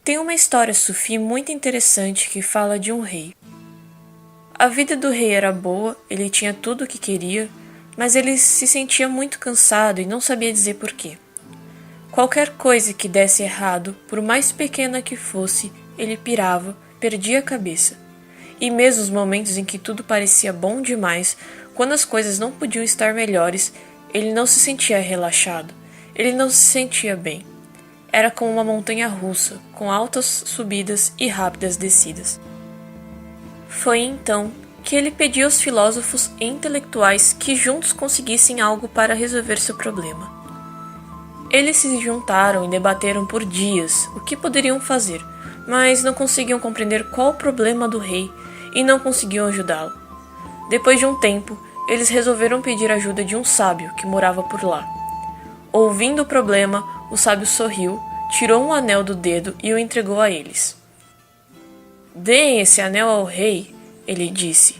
Tem uma história sufi muito interessante que fala de um rei. A vida do rei era boa, ele tinha tudo o que queria, mas ele se sentia muito cansado e não sabia dizer porquê. Qualquer coisa que desse errado, por mais pequena que fosse, ele pirava, perdia a cabeça. E mesmo os momentos em que tudo parecia bom demais, quando as coisas não podiam estar melhores, ele não se sentia relaxado, ele não se sentia bem. Era como uma montanha russa, com altas subidas e rápidas descidas. Foi então que ele pediu aos filósofos e intelectuais que juntos conseguissem algo para resolver seu problema. Eles se juntaram e debateram por dias o que poderiam fazer, mas não conseguiam compreender qual o problema do rei e não conseguiam ajudá-lo. Depois de um tempo, eles resolveram pedir ajuda de um sábio que morava por lá. Ouvindo o problema, o sábio sorriu, tirou um anel do dedo e o entregou a eles. "Deem esse anel ao rei", ele disse.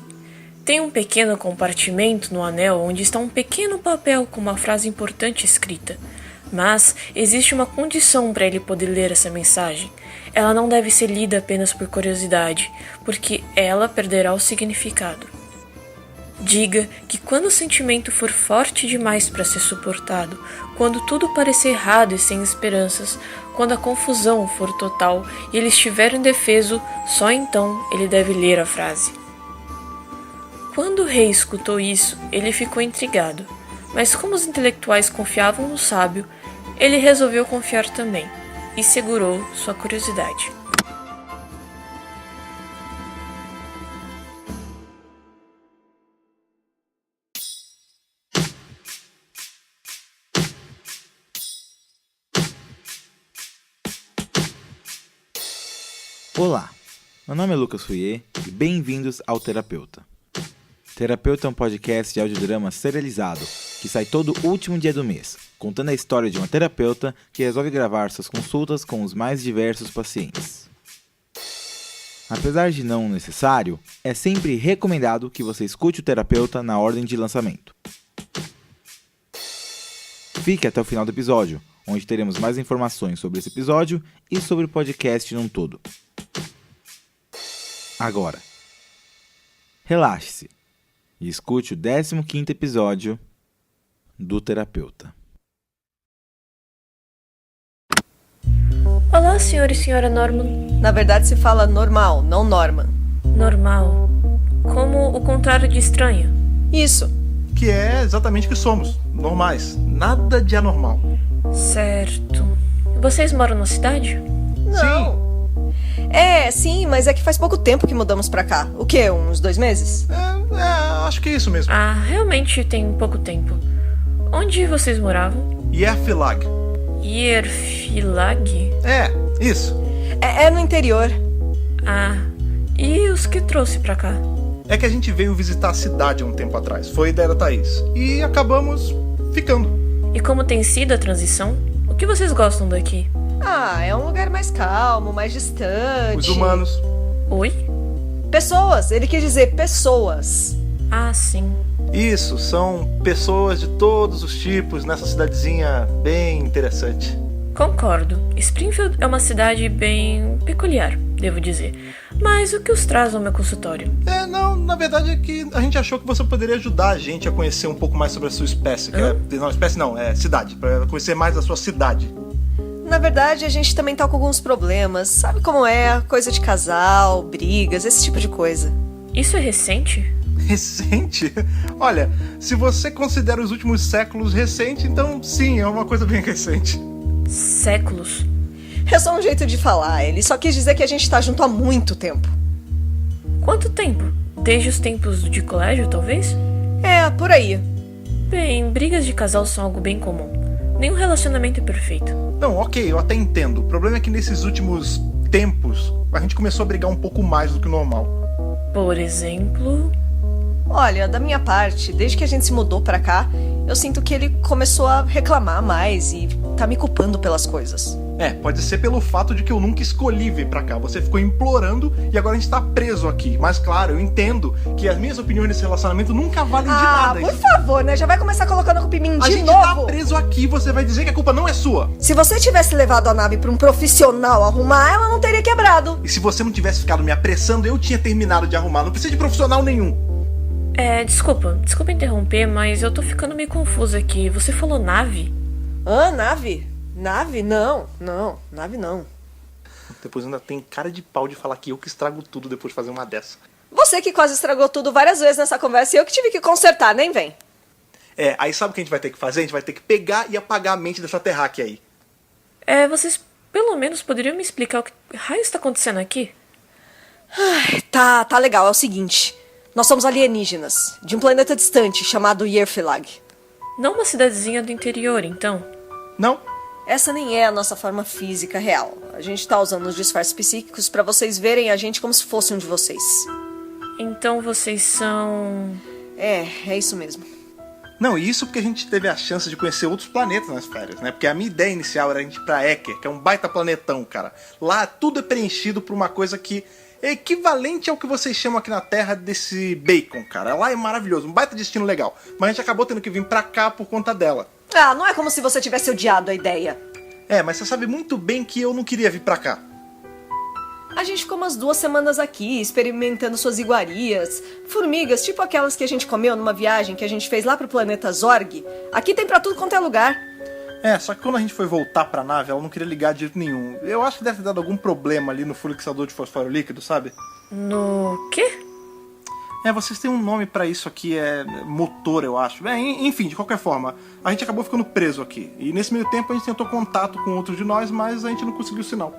"Tem um pequeno compartimento no anel onde está um pequeno papel com uma frase importante escrita. Mas existe uma condição para ele poder ler essa mensagem. Ela não deve ser lida apenas por curiosidade, porque ela perderá o significado. Diga que quando o sentimento for forte demais para ser suportado, quando tudo parecer errado e sem esperanças, quando a confusão for total e ele estiver indefeso, só então ele deve ler a frase." Quando o rei escutou isso, ele ficou intrigado, mas como os intelectuais confiavam no sábio, ele resolveu confiar também e segurou sua curiosidade. Olá, meu nome é Lucas Fouier e bem-vindos ao Terapeuta. Terapeuta é um podcast de audiodrama serializado que sai todo último dia do mês, contando a história de uma terapeuta que resolve gravar suas consultas com os mais diversos pacientes. Apesar de não necessário, é sempre recomendado que você escute o terapeuta na ordem de lançamento. Fique até o final do episódio, onde teremos mais informações sobre esse episódio e sobre o podcast num todo. Agora, relaxe-se e escute o 15º episódio do Terapeuta. Olá, senhor e senhora Norman. Na verdade se fala normal, não Norman. Normal. Como o contrário de estranho. Isso. Que é exatamente o que somos, normais, nada de anormal. Certo. Vocês moram na cidade? Não. Sim, mas é que faz pouco tempo que mudamos pra cá. O quê? Uns 2 meses? Acho que é isso mesmo. Ah, realmente tem pouco tempo. Onde vocês moravam? Yerfilag. Yerfilag? Isso. É no interior. Ah, e os que trouxe pra cá? É que a gente veio visitar a cidade há um tempo atrás, foi ideia da Thaís. E acabamos ficando. E como tem sido a transição? O que vocês gostam daqui? É um lugar mais calmo, mais distante. Os humanos. Oi? Pessoas, ele quis dizer pessoas. Ah, sim. Isso, são pessoas de todos os tipos nessa cidadezinha bem interessante. Concordo. Springfield é uma cidade bem peculiar, devo dizer. Mas o que os traz ao meu consultório? Na verdade é que a gente achou que você poderia ajudar a gente a conhecer um pouco mais sobre a sua espécie. Cidade, para conhecer mais da sua cidade. Na verdade, a gente também tá com alguns problemas. Sabe como é? Coisa de casal, brigas, esse tipo de coisa. Isso é recente? Recente? Olha, se você considera os últimos séculos recente, então sim, é uma coisa bem recente. Séculos? É só um jeito de falar. Ele só quis dizer que a gente tá junto há muito tempo. Quanto tempo? Desde os tempos de colégio, talvez? Por aí. Bem, brigas de casal são algo bem comum. Nenhum relacionamento é perfeito. Não, ok, eu até entendo. O problema é que nesses últimos tempos, a gente começou a brigar um pouco mais do que o normal. Por exemplo... Olha, da minha parte, desde que a gente se mudou pra cá, eu sinto que ele começou a reclamar mais e tá me culpando pelas coisas. Pode ser pelo fato de que eu nunca escolhi vir pra cá. Você ficou implorando e agora a gente tá preso aqui. Mas claro, eu entendo que as minhas opiniões nesse relacionamento nunca valem de nada. Por favor, né? Já vai começar colocando a culpa em mim de novo. A gente tá preso aqui, você vai dizer que a culpa não é sua. Se você tivesse levado a nave pra um profissional arrumar, ela não teria quebrado. E se você não tivesse ficado me apressando, eu tinha terminado de arrumar. Não precisa de profissional nenhum. Desculpa interromper, mas eu tô ficando meio confusa aqui. Você falou nave? Nave? Nave? Não, nave não. Depois ainda tem cara de pau de falar que eu que estrago tudo depois de fazer uma dessa. Você que quase estragou tudo várias vezes nessa conversa e eu que tive que consertar, nem vem. Aí sabe o que a gente vai ter que fazer? A gente vai ter que pegar e apagar a mente dessa terráquea aí. Vocês pelo menos poderiam me explicar o que raio está acontecendo aqui? Tá legal, é o seguinte. Nós somos alienígenas, de um planeta distante chamado Yerfilag. Não uma cidadezinha do interior, então? Não? Essa nem é a nossa forma física real. A gente tá usando os disfarces psíquicos pra vocês verem a gente como se fosse um de vocês. Então vocês são... É isso mesmo. Não, e isso porque a gente teve a chance de conhecer outros planetas nas férias, né? Porque a minha ideia inicial era a gente ir pra Ecker, que é um baita planetão, cara. Lá tudo é preenchido por uma coisa que é equivalente ao que vocês chamam aqui na Terra desse bacon, cara. Lá é maravilhoso, um baita destino legal. Mas a gente acabou tendo que vir pra cá por conta dela. Não é como se você tivesse odiado a ideia. Mas você sabe muito bem que eu não queria vir pra cá. A gente ficou umas 2 semanas aqui, experimentando suas iguarias. Formigas, tipo aquelas que a gente comeu numa viagem que a gente fez lá pro planeta Zorg. Aqui tem pra tudo quanto é lugar. Só que quando a gente foi voltar pra nave, ela não queria ligar de jeito nenhum. Eu acho que deve ter dado algum problema ali no fluxador de fosforo líquido, sabe? No quê? Vocês têm um nome pra isso aqui, é motor, eu acho. Enfim, de qualquer forma, a gente acabou ficando preso aqui. E nesse meio tempo a gente tentou contato com outros de nós, mas a gente não conseguiu sinal.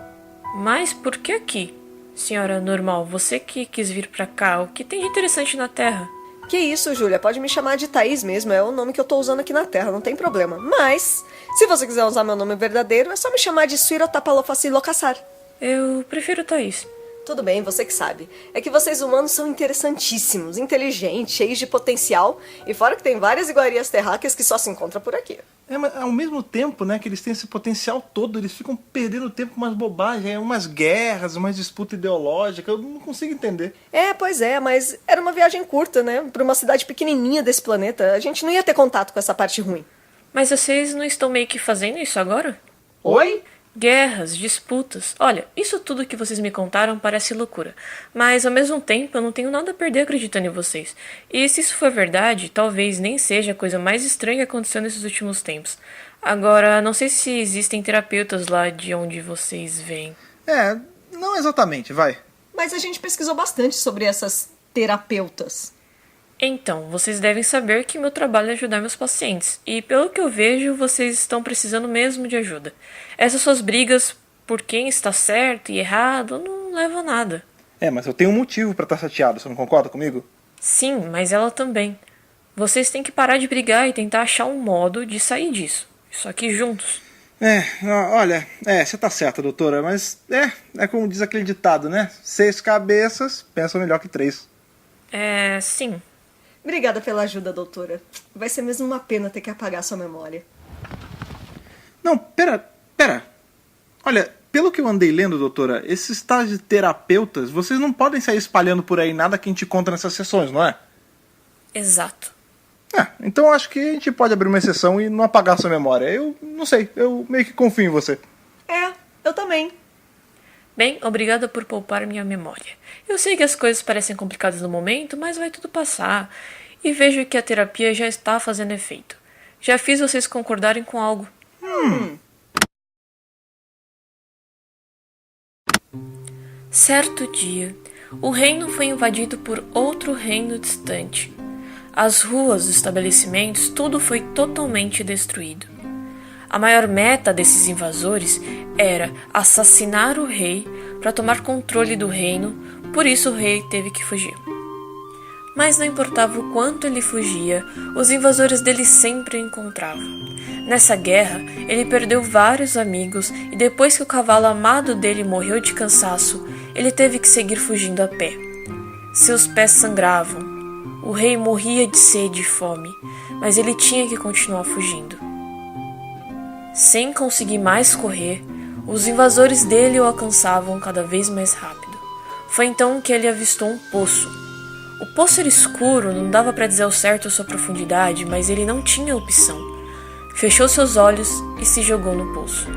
Mas por que aqui? Senhora Normal, você que quis vir pra cá, o que tem de interessante na Terra? Que isso, Júlia, pode me chamar de Thaís mesmo, é o nome que eu tô usando aqui na Terra, não tem problema. Mas, se você quiser usar meu nome verdadeiro, é só me chamar de Suirotapalofacilocaçar. Eu prefiro Thaís. Tudo bem, você que sabe. É que vocês humanos são interessantíssimos, inteligentes, cheios de potencial, e fora que tem várias iguarias terráqueas que só se encontram por aqui. Mas ao mesmo tempo, né, que eles têm esse potencial todo, eles ficam perdendo tempo com umas bobagens, umas guerras, umas disputas ideológicas, eu não consigo entender. Pois é, mas era uma viagem curta, né, pra uma cidade pequenininha desse planeta, a gente não ia ter contato com essa parte ruim. Mas vocês não estão meio que fazendo isso agora? Oi? Guerras, disputas. Olha, isso tudo que vocês me contaram parece loucura. Mas ao mesmo tempo eu não tenho nada a perder acreditando em vocês. E se isso for verdade, talvez nem seja a coisa mais estranha que aconteceu nesses últimos tempos. Agora, não sei se existem terapeutas lá de onde vocês vêm. Não exatamente, vai. Mas a gente pesquisou bastante sobre essas terapeutas. Então, vocês devem saber que meu trabalho é ajudar meus pacientes. E pelo que eu vejo, vocês estão precisando mesmo de ajuda. Essas suas brigas por quem está certo e errado não levam a nada. Mas eu tenho um motivo pra estar chateado, você não concorda comigo? Sim, mas ela também. Vocês têm que parar de brigar e tentar achar um modo de sair disso. Só que juntos. Olha, você tá certa, doutora, mas é como diz aquele ditado, né? 6 cabeças pensam melhor que 3. Sim. Obrigada pela ajuda, doutora. Vai ser mesmo uma pena ter que apagar sua memória. Não, pera. Olha, pelo que eu andei lendo, doutora, esses tais de terapeutas, vocês não podem sair espalhando por aí nada que a gente conta nessas sessões, não é? Exato. Então acho que a gente pode abrir uma exceção e não apagar sua memória. Eu não sei, eu meio que confio em você. Eu também. Bem, obrigada por poupar minha memória. Eu sei que as coisas parecem complicadas no momento, mas vai tudo passar. E vejo que a terapia já está fazendo efeito. Já fiz vocês concordarem com algo. Certo dia, o reino foi invadido por outro reino distante. As ruas, os estabelecimentos, tudo foi totalmente destruído. A maior meta desses invasores era assassinar o rei para tomar controle do reino, por isso o rei teve que fugir. Mas não importava o quanto ele fugia, os invasores dele sempre o encontravam. Nessa guerra, ele perdeu vários amigos e depois que o cavalo amado dele morreu de cansaço, ele teve que seguir fugindo a pé. Seus pés sangravam. O rei morria de sede e fome, mas ele tinha que continuar fugindo. Sem conseguir mais correr, os invasores dele o alcançavam cada vez mais rápido. Foi então que ele avistou um poço. O poço era escuro, não dava para dizer ao certo a sua profundidade, mas ele não tinha opção. Fechou seus olhos e se jogou no poço.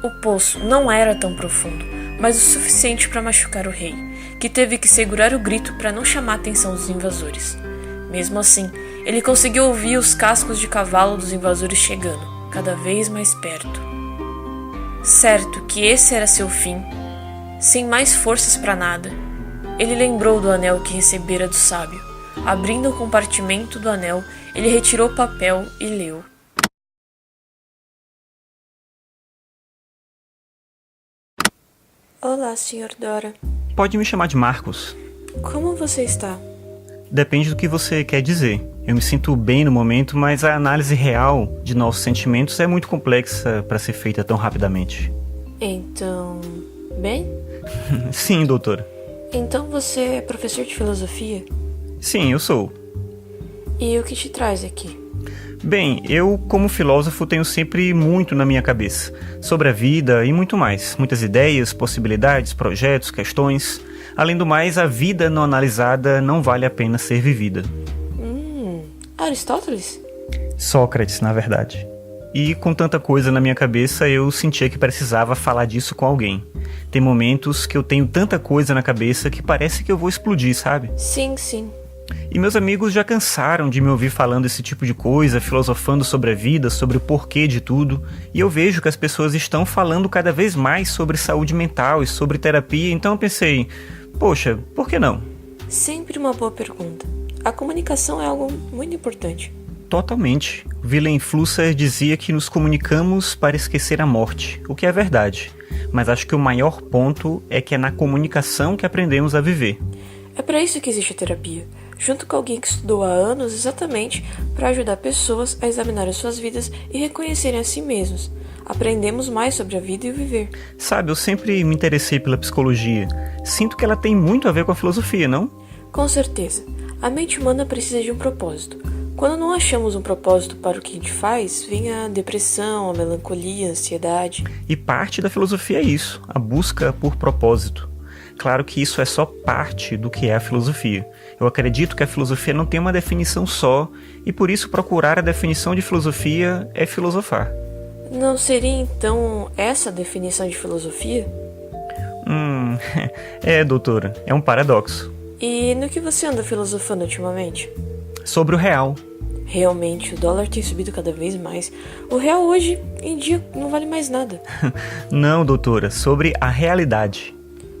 O poço não era tão profundo, mas o suficiente para machucar o rei, que teve que segurar o grito para não chamar a atenção dos invasores. Mesmo assim, ele conseguiu ouvir os cascos de cavalo dos invasores chegando, cada vez mais perto. Certo que esse era seu fim, sem mais forças para nada, ele lembrou do anel que recebera do sábio. Abrindo o compartimento do anel, ele retirou o papel e leu. Olá, Sr. Dora. Pode me chamar de Marcos. Como você está? Depende do que você quer dizer. Eu me sinto bem no momento, mas a análise real de nossos sentimentos é muito complexa para ser feita tão rapidamente. Então, bem? Sim, doutora. Então você é professor de filosofia? Sim, eu sou. E o que te traz aqui? Bem, eu, como filósofo, tenho sempre muito na minha cabeça. Sobre a vida e muito mais. Muitas ideias, possibilidades, projetos, questões. Além do mais, a vida não analisada não vale a pena ser vivida. Aristóteles? Sócrates, na verdade. E com tanta coisa na minha cabeça, eu sentia que precisava falar disso com alguém. Tem momentos que eu tenho tanta coisa na cabeça que parece que eu vou explodir, sabe? Sim, sim. E meus amigos já cansaram de me ouvir falando esse tipo de coisa, filosofando sobre a vida, sobre o porquê de tudo. E eu vejo que as pessoas estão falando cada vez mais sobre saúde mental e sobre terapia, então eu pensei, poxa, por que não? Sempre uma boa pergunta. A comunicação é algo muito importante. Totalmente. Willem Flusser dizia que nos comunicamos para esquecer a morte, o que é verdade. Mas acho que o maior ponto é que é na comunicação que aprendemos a viver. É para isso que existe a terapia, junto com alguém que estudou há anos exatamente para ajudar pessoas a examinarem suas vidas e reconhecerem a si mesmos. Aprendemos mais sobre a vida e o viver. Sabe, eu sempre me interessei pela psicologia. Sinto que ela tem muito a ver com a filosofia, não? Com certeza. A mente humana precisa de um propósito. Quando não achamos um propósito para o que a gente faz, vem a depressão, a melancolia, a ansiedade. E parte da filosofia é isso, a busca por propósito. Claro que isso é só parte do que é a filosofia. Eu acredito que a filosofia não tem uma definição só, e por isso procurar a definição de filosofia é filosofar. Não seria então essa a definição de filosofia? Doutora, é um paradoxo. E no que você anda filosofando ultimamente? Sobre o real. Realmente, o dólar tem subido cada vez mais. O real hoje em dia não vale mais nada. Não, doutora, sobre a realidade.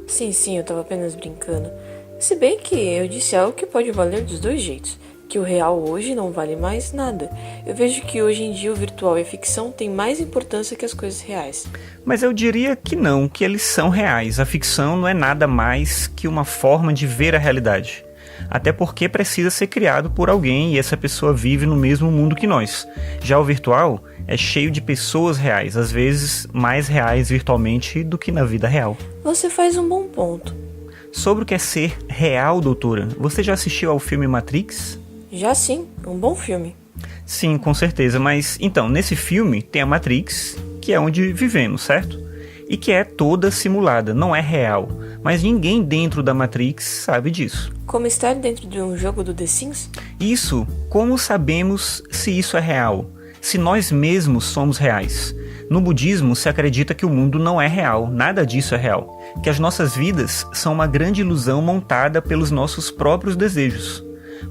Sim, eu tava apenas brincando. Se bem que eu disse algo que pode valer dos dois jeitos. Que o real hoje não vale mais nada. Eu vejo que hoje em dia o virtual e a ficção têm mais importância que as coisas reais. Mas eu diria que não, que eles são reais. A ficção não é nada mais que uma forma de ver a realidade. Até porque precisa ser criado por alguém e essa pessoa vive no mesmo mundo que nós. Já o virtual é cheio de pessoas reais, às vezes mais reais virtualmente do que na vida real. Você faz um bom ponto. Sobre o que é ser real, doutora, você já assistiu ao filme Matrix? Já sim, um bom filme. Sim, com certeza, mas então, nesse filme tem a Matrix, que é onde vivemos, certo? E que é toda simulada, não é real. Mas ninguém dentro da Matrix sabe disso. Como estar dentro de um jogo do The Sims? Isso, como sabemos se isso é real? Se nós mesmos somos reais? No budismo se acredita que o mundo não é real, nada disso é real. Que as nossas vidas são uma grande ilusão montada pelos nossos próprios desejos.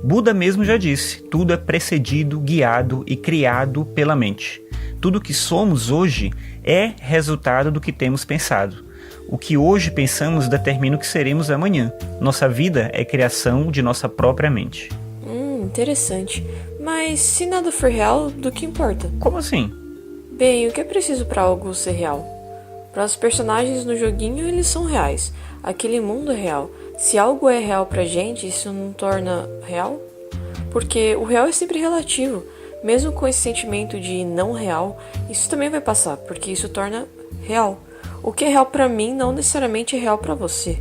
Buda mesmo já disse, tudo é precedido, guiado e criado pela mente. Tudo que somos hoje é resultado do que temos pensado. O que hoje pensamos determina o que seremos amanhã. Nossa vida é criação de nossa própria mente. Interessante. Mas se nada for real, do que importa? Como assim? Bem, o que é preciso para algo ser real? Para os personagens no joguinho, eles são reais. Aquele mundo é real. Se algo é real pra gente, isso não torna real? Porque o real é sempre relativo. Mesmo com esse sentimento de não real, isso também vai passar, porque isso torna real. O que é real pra mim não necessariamente é real pra você.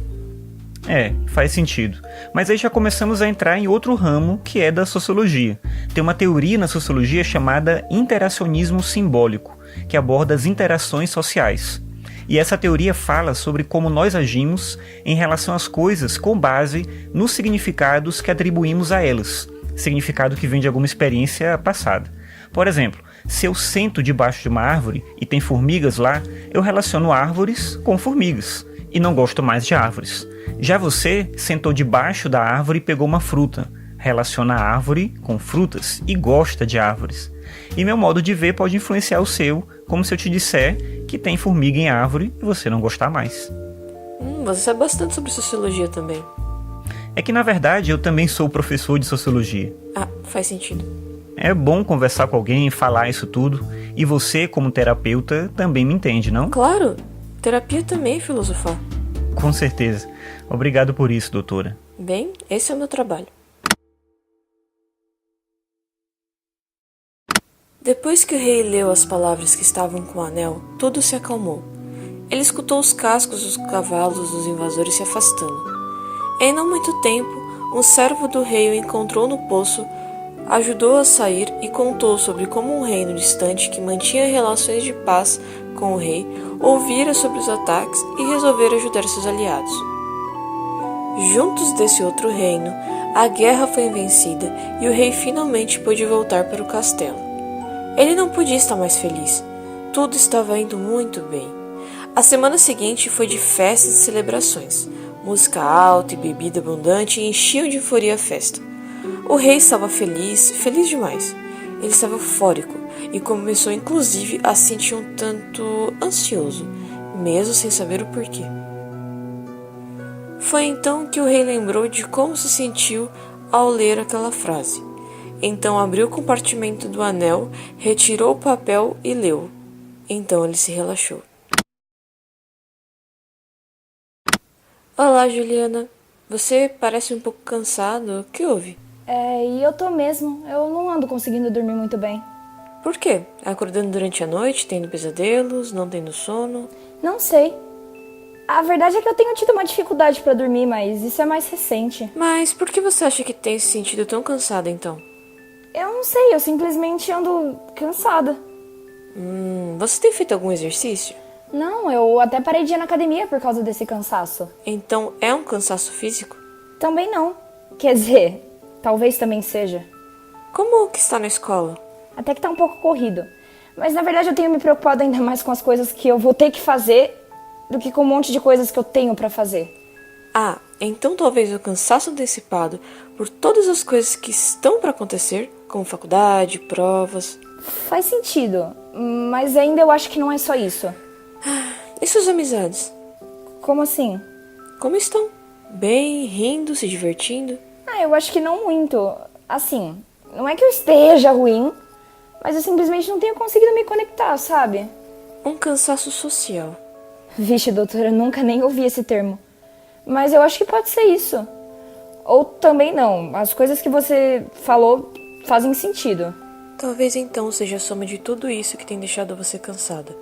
Faz sentido. Mas aí já começamos a entrar em outro ramo, que é da sociologia. Tem uma teoria na sociologia chamada interacionismo simbólico, que aborda as interações sociais. E essa teoria fala sobre como nós agimos em relação às coisas com base nos significados que atribuímos a elas, significado que vem de alguma experiência passada. Por exemplo, se eu sento debaixo de uma árvore e tem formigas lá, eu relaciono árvores com formigas e não gosto mais de árvores. Já você sentou debaixo da árvore e pegou uma fruta, relaciona a árvore com frutas e gosta de árvores. E meu modo de ver pode influenciar o seu, como se eu te disser que tem formiga em árvore e você não gostar mais. Você sabe bastante sobre sociologia também. É que na verdade eu também sou professor de sociologia. Faz sentido. É bom conversar com alguém, falar isso tudo. E você, como terapeuta, também me entende, não? Claro, terapia também é filosofar. Com certeza. Obrigado por isso, doutora. Bem, esse é o meu trabalho. Depois que o rei leu as palavras que estavam com o anel, tudo se acalmou. Ele escutou os cascos dos cavalos dos invasores se afastando. Em não muito tempo, um servo do rei o encontrou no poço, ajudou a sair e contou sobre como um reino distante que mantinha relações de paz com o rei ouvira sobre os ataques e resolvera ajudar seus aliados. Juntos desse outro reino, a guerra foi vencida e o rei finalmente pôde voltar para o castelo. Ele não podia estar mais feliz. Tudo estava indo muito bem. A semana seguinte foi de festas e celebrações. Música alta e bebida abundante enchiam de euforia a festa. O rei estava feliz demais. Ele estava eufórico e começou inclusive a se sentir um tanto ansioso, mesmo sem saber o porquê. Foi então que o rei lembrou de como se sentiu ao ler aquela frase. Então abriu o compartimento do anel, retirou o papel e leu. Então ele se relaxou. Olá, Juliana. Você parece um pouco cansado. O que houve? E eu tô mesmo. Eu não ando conseguindo dormir muito bem. Por quê? Acordando durante a noite, tendo pesadelos, não tendo sono? Não sei. A verdade é que eu tenho tido uma dificuldade pra dormir, mas isso é mais recente. Mas por que você acha que tem se sentido tão cansada, então? Eu não sei, eu simplesmente ando cansada. Você tem feito algum exercício? Não, eu até parei de ir na academia por causa desse cansaço. Então é um cansaço físico? Também não. Quer dizer, talvez também seja. Como que está na escola? Até que tá um pouco corrido. Mas na verdade eu tenho me preocupado ainda mais com as coisas que eu vou ter que fazer do que com um monte de coisas que eu tenho pra fazer. Então talvez o cansaço antecipado por todas as coisas que estão para acontecer, como faculdade, provas... Faz sentido, mas ainda eu acho que não é só isso. E suas amizades? Como assim? Como estão? Bem, rindo, se divertindo? Eu acho que não muito. Assim, não é que eu esteja ruim, mas eu simplesmente não tenho conseguido me conectar, sabe? Um cansaço social. Vixe, doutora, eu nunca nem ouvi esse termo. Mas eu acho que pode ser isso. Ou também não. As coisas que você falou fazem sentido. Talvez então seja a soma de tudo isso que tem deixado você cansada.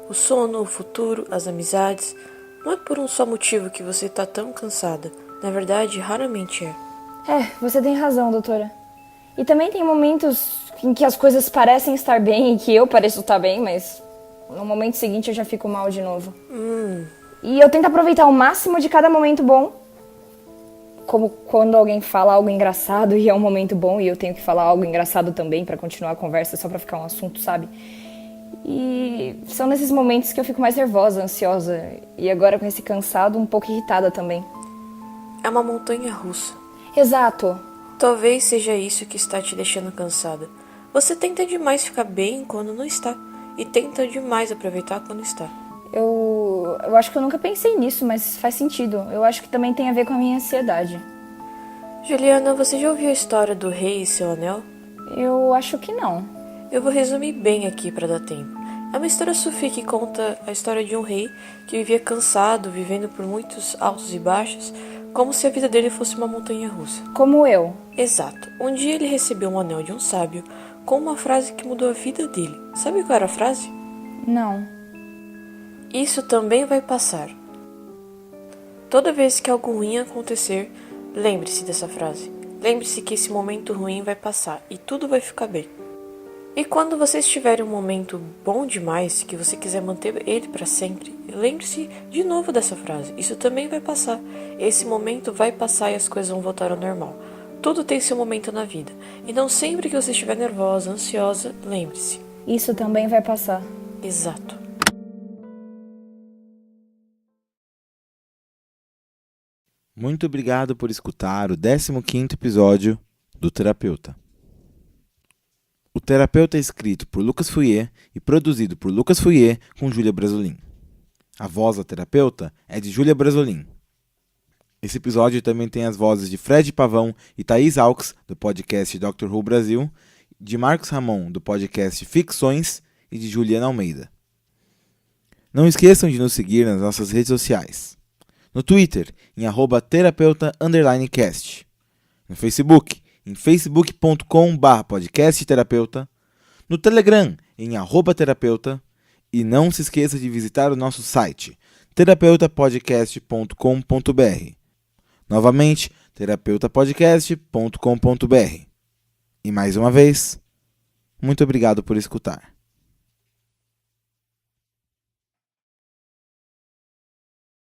O sono, o futuro, as amizades. Não é por um só motivo que você está tão cansada. Na verdade, raramente é. Você tem razão, doutora. E também tem momentos em que as coisas parecem estar bem e que eu pareço estar bem, mas no momento seguinte eu já fico mal de novo. E eu tento aproveitar o máximo de cada momento bom. Como quando alguém fala algo engraçado e é um momento bom e eu tenho que falar algo engraçado também pra continuar a conversa, só pra ficar um assunto, sabe? E são nesses momentos que eu fico mais nervosa, ansiosa e agora com esse cansado um pouco irritada também. É uma montanha russa. Exato. Talvez seja isso que está te deixando cansada. Você tenta demais ficar bem quando não está e tenta demais aproveitar quando está. Eu acho que eu nunca pensei nisso, mas faz sentido. Eu acho que também tem a ver com a minha ansiedade. Juliana, você já ouviu a história do rei e seu anel? Eu acho que não. Eu vou resumir bem aqui para dar tempo. É uma história sufi que conta a história de um rei que vivia cansado, vivendo por muitos altos e baixos, como se a vida dele fosse uma montanha russa. Como eu. Exato. Um dia ele recebeu um anel de um sábio com uma frase que mudou a vida dele. Sabe qual era a frase? Não. Isso também vai passar. Toda vez que algo ruim acontecer, lembre-se dessa frase. Lembre-se que esse momento ruim vai passar e tudo vai ficar bem. E quando vocês tiverem um momento bom demais, que você quiser manter ele para sempre, lembre-se de novo dessa frase. Isso também vai passar. Esse momento vai passar e as coisas vão voltar ao normal. Tudo tem seu momento na vida. Então sempre que você estiver nervosa, ansiosa, lembre-se. Isso também vai passar. Exato. Muito obrigado por escutar o 15º episódio do Terapeuta. O Terapeuta é escrito por Lucas Fouier e produzido por Lucas Fouier com Júlia Brasolin. A voz da terapeuta é de Júlia Brasolin. Esse episódio também tem as vozes de Fred Pavão e Thaís Alves, do podcast Dr. Who Brasil, de Marcos Ramon, do podcast Ficções, e de Juliana Almeida. Não esqueçam de nos seguir nas nossas redes sociais. No Twitter, em @terapeuta_cast. No Facebook, em facebook.com/podcastterapeuta. No Telegram, em @terapeuta. E não se esqueça de visitar o nosso site, terapeutapodcast.com.br. Novamente, terapeutapodcast.com.br. E mais uma vez, muito obrigado por escutar.